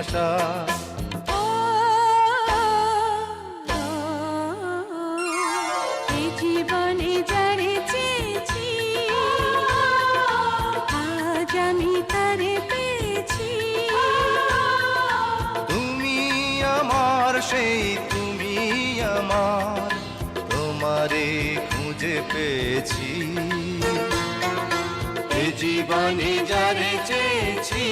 ভাষা। এই জীবনে যারে চেয়েছি আজ আমি তারে পেয়েছি। তুমি আমার সেই তুমি আমার, তোমারে খুঁজে পেয়েছি। এ জীবনে যারে চেয়েছি